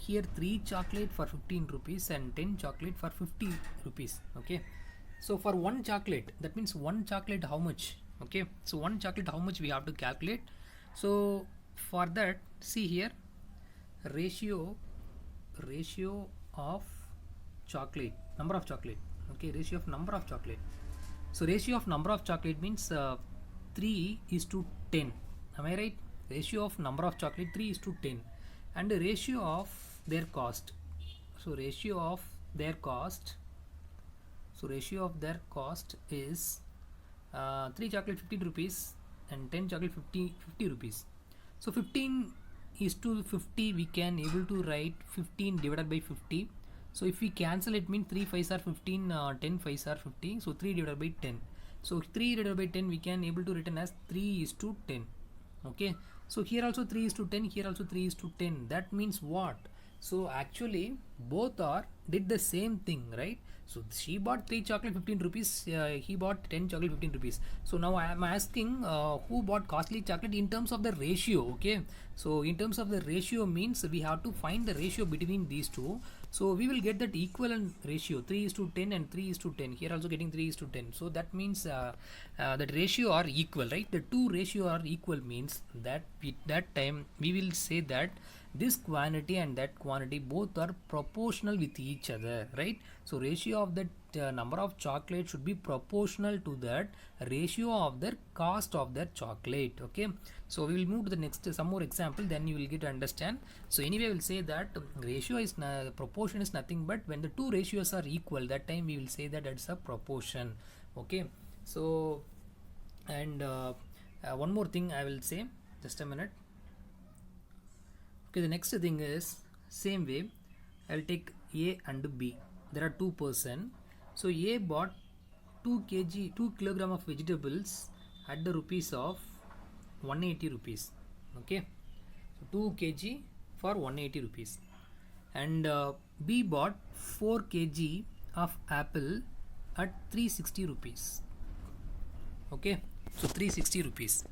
here 3 chocolate for 15 rupees and 10 chocolate for 50 rupees. Okay, so for one chocolate, that means one chocolate how much? Okay, so one chocolate how much we have to calculate. So for that, see here, ratio of chocolate, number of chocolate. Okay, ratio of number of chocolate. So ratio of number of chocolate means 3 is to 10. Am I right? Ratio of number of chocolate 3 is to 10, and the ratio of their cost. So ratio of their cost. So ratio of their cost is 3 chocolate 15 rupees and 10 chocolate 50 rupees. So 15 is to 50, we can able to write 15 divided by 50. So if we cancel it, means 3 5s are 15, 10 5s are 50, so 3 divided by 10. So 3 divided by 10 we can able to written as 3 is to 10. Okay, so here also 3 is to 10, here also 3 is to 10. That means what? So actually both are did the same thing, right? So she bought 3 chocolate 15 rupees, he bought 10 chocolate 15 rupees. So now I am asking who bought costly chocolate in terms of the ratio. Okay, so in terms of the ratio means we have to find the ratio between these two. So we will get that equivalent ratio, 3 is to 10 and 3 is to 10. Here also getting 3 is to 10. So that means that ratio are equal, right? The two ratio are equal means that that time we will say that this quantity and that quantity both are proportional with each other, right? So ratio of that number of chocolate should be proportional to that ratio of the cost of that chocolate. Okay, so we will move to the next some more example, then you will get to understand. So anyway, we'll say that ratio is proportion is nothing but when the two ratios are equal, that time we will say that it's a proportion. Okay, so and one more thing I will say, just a minute. Okay, the next thing is same way I will take A and B. There are two person. So A bought 2 kilogram of vegetables at the rupees of 180 rupees. Okay, so 2 kg for 180 rupees, and B bought 4 kg of apple at 360 rupees. Okay, so 360 rupees.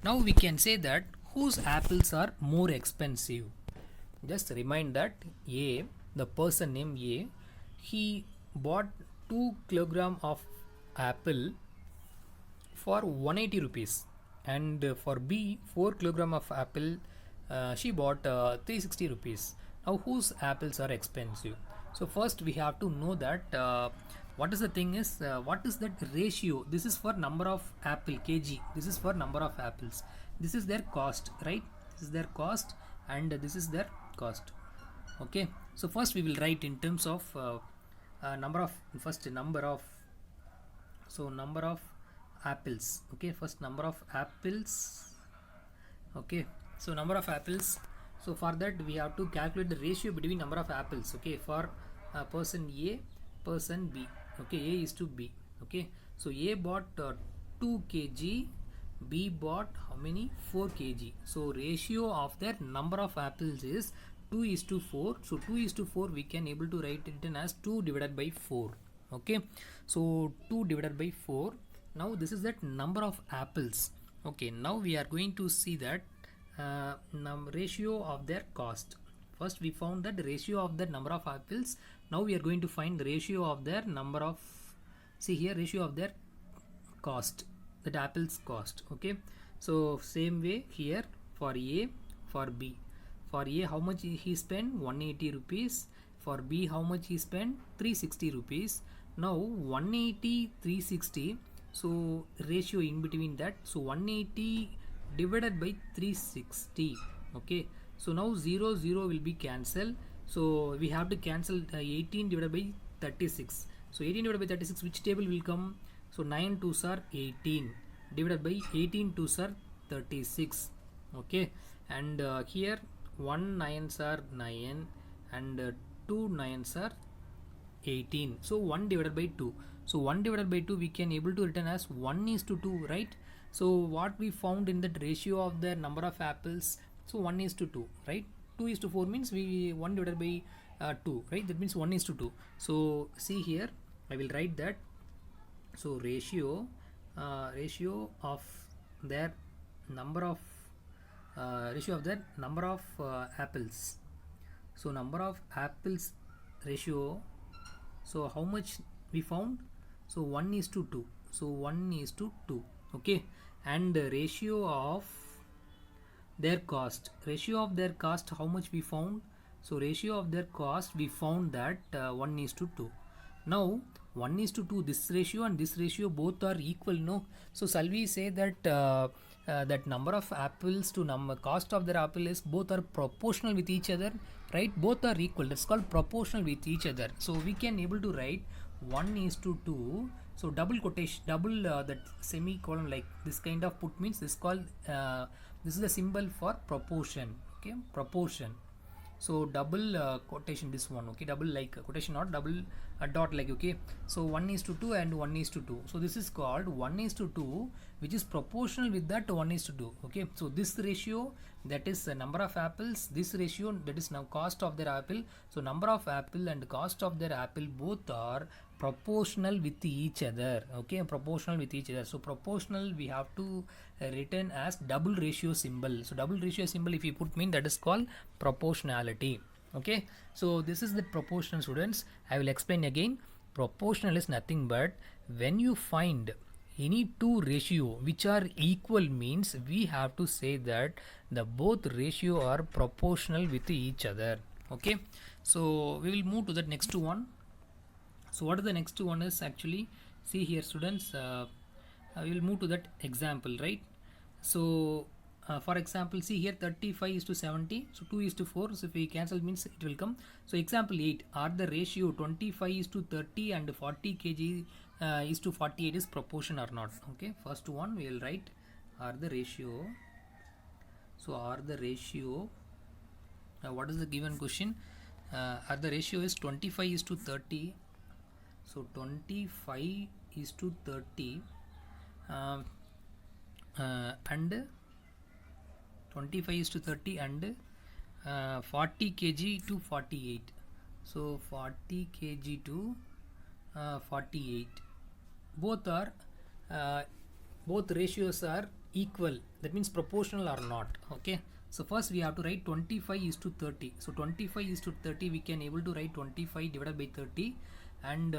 Now we can say that whose apples are more expensive. Just remind that A, the person named A, he bought 2 kilogram of apple for 180 rupees, and for B 4 kilogram of apple she bought 360 rupees. Now whose apples are expensive? So first we have to know that what is the thing is what is that ratio? This is for number of apple kg, this is for number of apples, this is their cost, right? This is their cost and this is their cost. Okay, so first we will write in terms of number of, first number of, so number of apples. Okay, first number of apples. Okay, so number of apples. So for that we have to calculate the ratio between number of apples. Okay, for person A, person B. Okay, A is to B. Okay, so A bought 2 kg, B bought how many? 4 kg. So ratio of their number of apples is 2 is to 4. So 2 is to 4 we can able to write it in as 2 divided by 4. Okay, so 2 divided by 4. Now this is that number of apples. Okay, now we are going to see that ratio of their cost. First we found that ratio of the number of apples. Now we are going to find the ratio of their number of, see here, ratio of their cost, that apples cost. Okay, so same way here for A, for B. For A how much he spent? 180 rupees. For B how much he spent? 360 rupees. Now 180 360, so ratio in between that, so 180 divided by 360. Okay, so now 0 0 will be cancelled, so we have to cancel 18 divided by 36. So 18 divided by 36, which table will come? So 9 2s are 18 divided by 18 2s are 36. Okay, and here 1 9s are 9 and 2 9s are 18. So 1 divided by 2. So 1 divided by 2 we can able to written as 1 is to 2, right? So what we found in that ratio of the number of apples, so 1 is to 2, right? 2 is to 4 means we 1 divided by 2, right? That means 1 is to 2. So see here, I will write that. So ratio of their number of ratio of the number of apples. So number of apples ratio, so how much we found? So 1 is to 2, so 1 is to 2. Okay, and the ratio of their cost, how much we found? So ratio of their cost, we found that 1 is to 2. Now 1 is to 2, this ratio and this ratio both are equal, no? So shall we say that that number of apples to number cost of their apple is both are proportional with each other, right? Both are equal, that's called proportional with each other. So we can able to write 1 is to 2. So double quotation, double that semicolon, like this kind of put means this called this is the symbol for proportion. Okay, proportion. So double quotation, this one. Okay, double like quotation, not double dot like. Okay, so 1 is to 2 and 1 is to 2. So this is called 1 is to 2, which is proportional with that 1 is to 2. Okay, so this ratio, that is the number of apples, this ratio, that is now cost of their apple. So number of apple and cost of their apple both are proportional with each other. Okay, proportional with each other. So proportional we have to written as double ratio symbol. So double ratio symbol if you put mean, that is called proportionality. Okay, so this is the proportional, students. I will explain again. Proportional is nothing but when you find any two ratio which are equal, means we have to say that the both ratio are proportional with each other. Okay, so we will move to the next one. So what is the next one is actually, see here students, we will move to that example, right? So for example, see here 35 is to 70, so 2 is to 4, so if we cancel means it will come. So example 8, are the ratio 25 is to 30 and 40 kg is to 48 is proportion or not? Okay, first one we will write, are the ratio. So are the ratio, what is the given question? Are the ratio is 25 is to 30, so 25 is to 30 and 25 is to 30 and 40 kg to 48. So 40 kg to 48, both are both ratios are equal, that means proportional or not. Okay, so first we have to write 25 is to 30. So 25 is to 30, we can able to write 25 divided by 30 and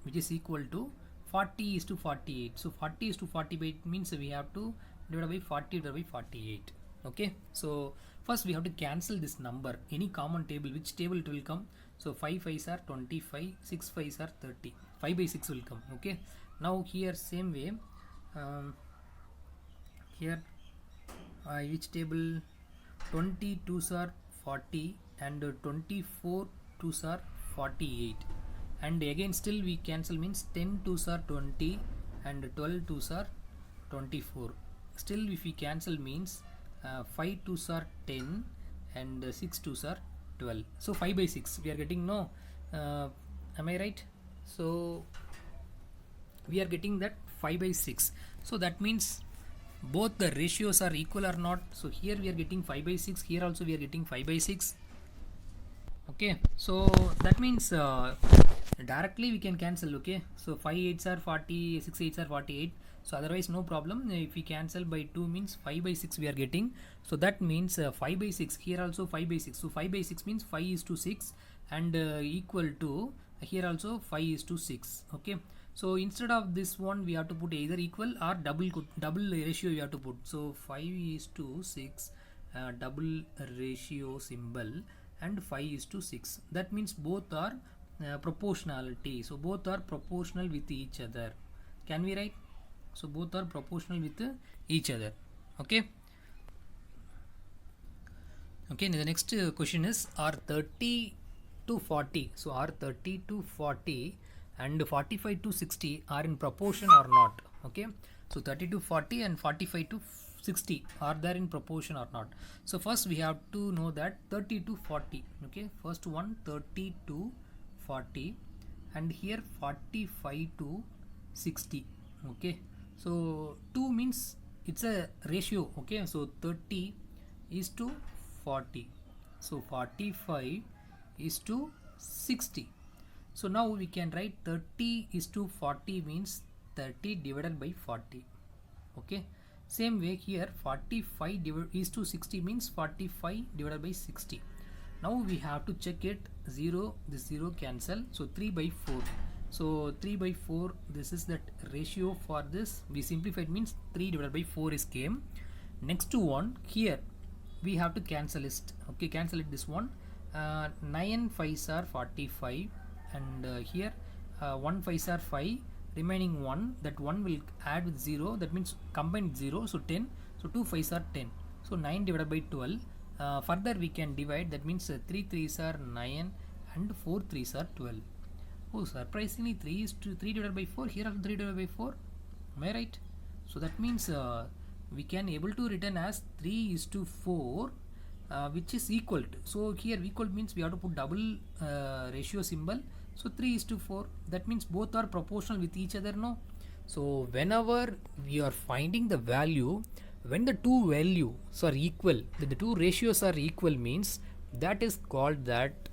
which is equal to 40 is to 48. So 40 is to 48 means we have to divide by 40 divided by 48. Okay, so first we have to cancel this number, any common table, which table it will come? So 5 5s are 25, 6 5s are 30, 5 by 6 will come. Okay, now here same way, here which table? 20 2s are 40 and 24 2s are 48, and again still we cancel means 10 2s are 20 and 12 2s are 24. Still if we cancel means 5 2s are 10 and 6 2s are 12. So 5 by 6 we are getting, no? Am I right? So we are getting that 5 by 6. So that means both the ratios are equal or not? So here we are getting 5 by 6, here also we are getting 5 by 6. Okay, so that means directly we can cancel. Okay, so 5 8s are 40, 6 8s are 48. So otherwise no problem. If we cancel by 2 means 5 by 6 we are getting. So that means 5 by 6, here also 5 by 6. So 5 by 6 means 5 is to 6 and equal to here also 5 is to 6. Okay, so instead of this one we have to put either equal or double ratio you have to put. So 5 is to 6 double ratio symbol and 5 is to 6. That means both are proportionality. So both are proportional with each other. Can we write? So both are proportional with each other. Okay. Okay, the next question is, are 30 to 40, so are 30 to 40 and 45 to 60 are in proportion or not? Okay, so 30 to 40 and 45 to 60 are there in proportion or not? So first we have to know that 30 to 40. Okay, first one 30 to 40 and here 45 to 60. Okay, so 2 means it's a ratio. Okay, so 30 is to 40, so 45 is to 60. So now we can write 30 is to 40 means 30 divided by 40. Okay, Same way here 45 is to 60 means 45 divided by 60. Now we have to check it. 0, this 0 cancel, so 3 by 4. So 3 by 4, this is that ratio for this. We simplified means 3 divided by 4 is came. Next to one here we have to cancel it. Okay, cancel it this one. 9 5s are 45, and here 1 5s are 5. Remaining 1, that 1 will add with 0, that means combined 0, so 10. So 2 5s are 10. So 9 divided by 12. Further we can divide, that means 3 3s are 9 and 4 3s are 12. Oh, surprisingly 3 is to 3 divided by 4. Here also 3 divided by 4. Am I right? So that means we can able to written as 3 is to 4, which is equal to. So here equal means we have to put double ratio symbol. So 3 is to 4. That means both are proportional with each other, no? So whenever we are finding the value, when the two values are equal, the two ratios are equal means that is called that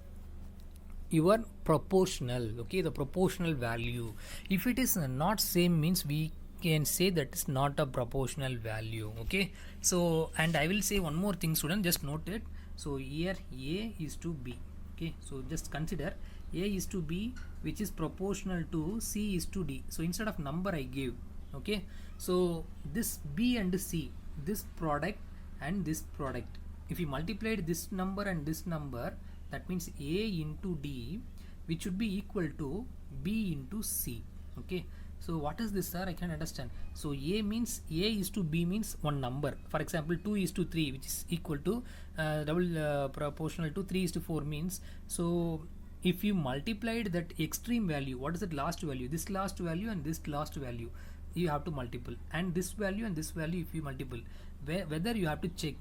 your proportional. Okay, the proportional value. If it is not same means we can say that is not a proportional value. Okay, so and I will say one more thing, student, just note it. So here A is to B. Okay, so just consider A is to B, which is proportional to C is to D. So instead of number I gave. Okay, so this B and C, this product and this product, if you multiplied this number and this number, that means A into D, which should be equal to B into C. Okay, so what is this, sir? I can understand. So A means A is to B means one number. For example, 2 is to 3, which is equal to double proportional to 3 is to 4 means. So if you multiplied that extreme value, what is that last value? This last value and this last value, you have to multiple, and this value and this value if you multiple, whether you have to check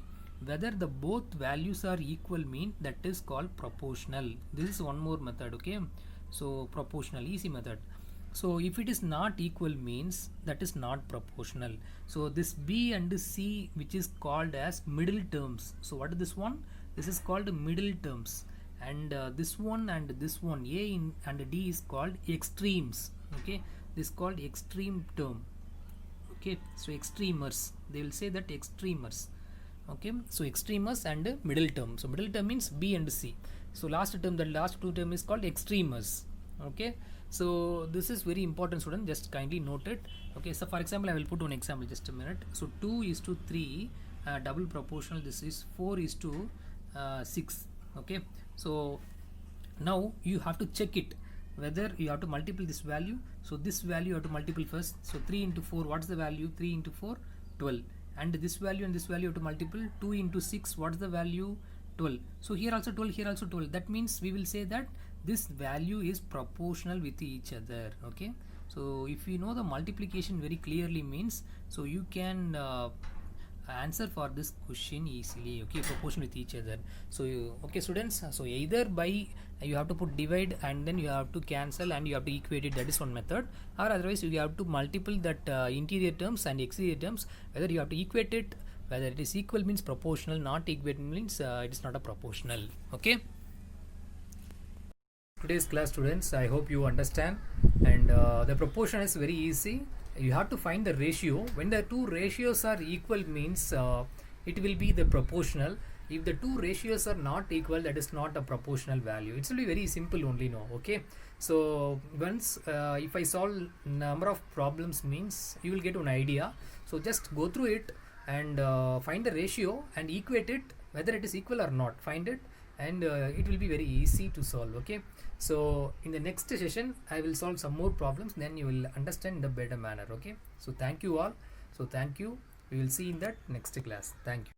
whether the both values are equal mean that is called proportional. This is one more method. Okay, so proportional, easy method. So if it is not equal means that is not proportional. So this B and C, which is called as middle terms. So what is this one? This is called middle terms, and this one and this one, A and D, is called extremes. Okay, this is called extreme term. Okay, so extremers, they will say that extremers. Okay, so extremers and middle term. So middle term means B and C. So last term, the last two term is called extremers. Okay, so this is very important, student, just kindly note it. Okay, so for example I will put one example, just a minute. So 2 is to 3, double proportional. This is 4 is to 6. Okay, so now you have to check it whether you have to multiply this value. So this value you have to multiply first. So 3 into 4, what is the value? 3 into 4, 12. And this value and this value you have to multiple. 2 into 6, what is the value? 12. So here also 12, here also 12. That means we will say that this value is proportional with each other. Okay, so if you know the multiplication very clearly means, so you can answer for this question easily. Okay, proportion with each other. So okay, students, so either by you have to put divide and then you have to cancel and you have to equate it, that is one method, or otherwise you have to multiple that interior terms and exterior terms, whether you have to equate it, whether it is equal means proportional, not equal means it is not a proportional. Okay, today's class, students, I hope you understand, and the proportion is very easy. You have to find the ratio. When the two ratios are equal means it will be the proportional. If the two ratios are not equal, that is not a proportional value. It will be very simple only now. Okay, so once if I solve number of problems means you will get an idea. So just go through it and find the ratio and equate it, whether it is equal or not, find it, and it will be very easy to solve. Okay, so in the next session I will solve some more problems, then you will understand in a better manner. Okay, so thank you all. So thank you, we will see in that next class. Thank you.